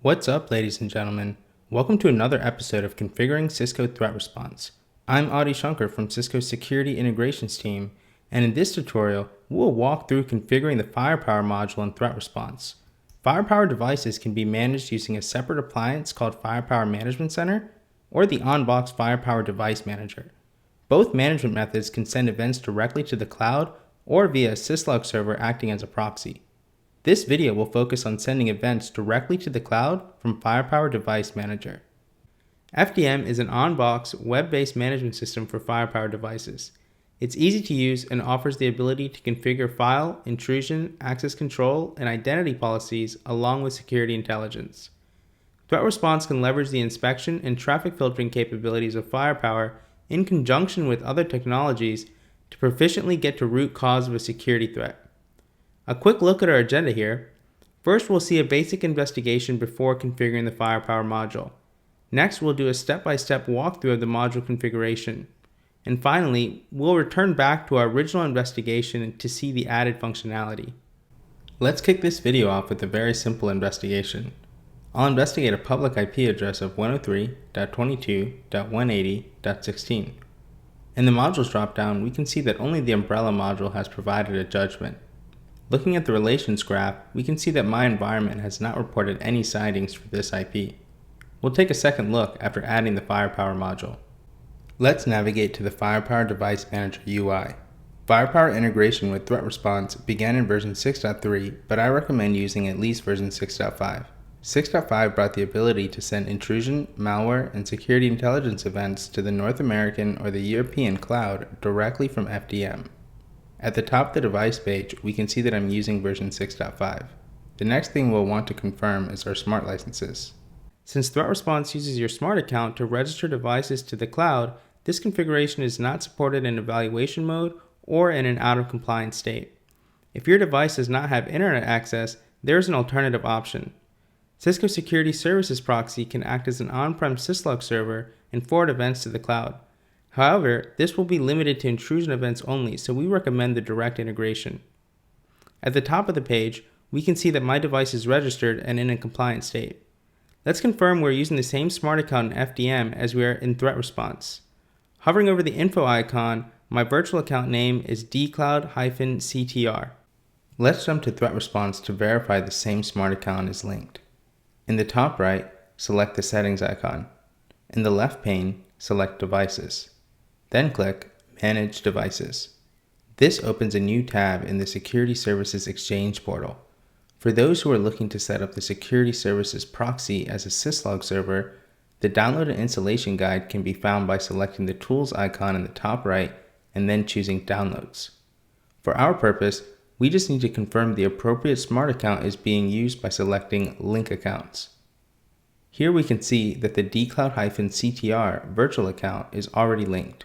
What's up, ladies and gentlemen? Welcome to another episode of Configuring Cisco Threat Response. I'm Adi Shankar from Cisco's Security Integrations team, and in this tutorial, we'll walk through configuring the Firepower module in Threat Response. Firepower devices can be managed using a separate appliance called Firepower Management Center or the on-box Firepower Device Manager. Both management methods can send events directly to the cloud or via a syslog server acting as a proxy. This video will focus on sending events directly to the cloud from Firepower Device Manager. FDM is an on-box, web-based management system for Firepower devices. It's easy to use and offers the ability to configure file, intrusion, access control, and identity policies along with security intelligence. Threat Response can leverage the inspection and traffic filtering capabilities of Firepower in conjunction with other technologies to proficiently get to root cause of a security threat. A quick look at our agenda here. First, we'll see a basic investigation before configuring the Firepower module. Next, we'll do a step-by-step walkthrough of the module configuration. And finally, we'll return back to our original investigation to see the added functionality. Let's kick this video off with a very simple investigation. I'll investigate a public IP address of 103.22.180.16. In the modules dropdown, we can see that only the umbrella module has provided a judgment. Looking at the relations graph, we can see that my environment has not reported any sightings for this IP. We'll take a second look after adding the Firepower module. Let's navigate to the Firepower Device Manager UI. Firepower integration with Threat Response began in version 6.3, but I recommend using at least version 6.5. 6.5 brought the ability to send intrusion, malware, and security intelligence events to the North American or the European cloud directly from FDM. At the top of the device page, we can see that I'm using version 6.5. The next thing we'll want to confirm is our smart licenses. Since Threat Response uses your smart account to register devices to the cloud, this configuration is not supported in evaluation mode or in an out-of-compliance state. If your device does not have internet access, there is an alternative option. Cisco Security Services Proxy can act as an on-prem syslog server and forward events to the cloud. However, this will be limited to intrusion events only, so we recommend the direct integration. At the top of the page, we can see that my device is registered and in a compliant state. Let's confirm we're using the same smart account in FDM as we are in Threat Response. Hovering over the info icon, my virtual account name is dcloud-ctr. Let's jump to Threat Response to verify the same smart account is linked. In the top right, select the settings icon. In the left pane, select Devices. Then click Manage Devices. This opens a new tab in the Security Services Exchange portal. For those who are looking to set up the Security Services proxy as a syslog server, the download and installation guide can be found by selecting the Tools icon in the top right and then choosing Downloads. For our purpose, we just need to confirm the appropriate smart account is being used by selecting Link Accounts. Here we can see that the dcloud-ctr virtual account is already linked.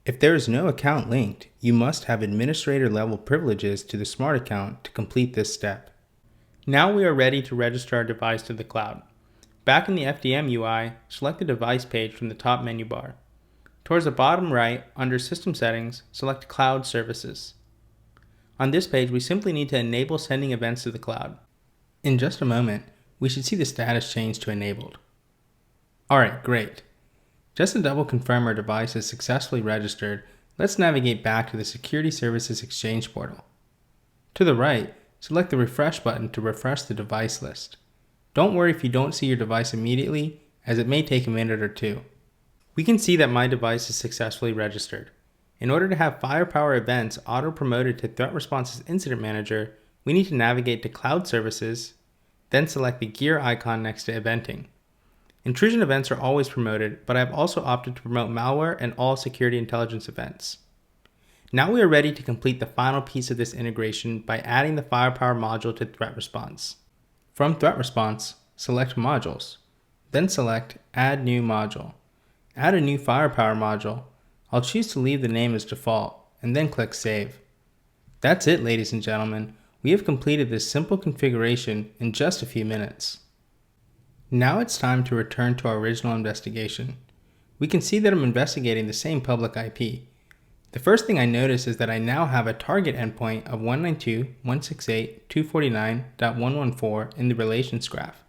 If there is no account linked, you must have administrator level privileges to the smart account to complete this step. Now we are ready to register our device to the cloud. Back in the FDM UI, select the device page from the top menu bar. Towards the bottom right, under System Settings, select Cloud Services. On this page, we simply need to enable sending events to the cloud. In just a moment, we should see the status change to enabled. Alright, great. Just to double confirm our device is successfully registered, let's navigate back to the Security Services Exchange portal. To the right, select the Refresh button to refresh the device list. Don't worry if you don't see your device immediately, as it may take a minute or two. We can see that my device is successfully registered. In order to have Firepower events auto-promoted to Threat Response's Incident Manager, we need to navigate to Cloud Services, then select the gear icon next to Eventing. Intrusion events are always promoted, but I've also opted to promote malware and all security intelligence events. Now we are ready to complete the final piece of this integration by adding the Firepower module to Threat Response. From Threat Response, select Modules, then select Add New Module. Add a new Firepower module. I'll choose to leave the name as default, and then click Save. That's it, ladies and gentlemen. We have completed this simple configuration in just a few minutes. Now it's time to return to our original investigation. We can see that I'm investigating the same public IP. The first thing I notice is that I now have a target endpoint of 192.168.249.114 in the relations graph.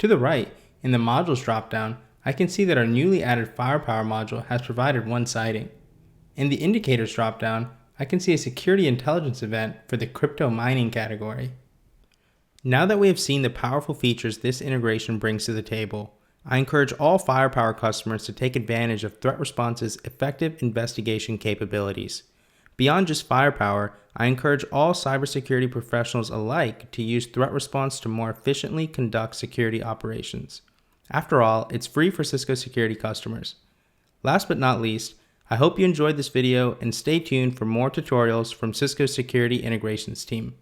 To the right, in the Modules dropdown, I can see that our newly added Firepower module has provided one sighting. In the Indicators dropdown, I can see a security intelligence event for the crypto mining category. Now that we have seen the powerful features this integration brings to the table, I encourage all Firepower customers to take advantage of Threat Response's effective investigation capabilities. Beyond just Firepower, I encourage all cybersecurity professionals alike to use Threat Response to more efficiently conduct security operations. After all, it's free for Cisco security customers. Last but not least, I hope you enjoyed this video and stay tuned for more tutorials from Cisco's Security Integrations team.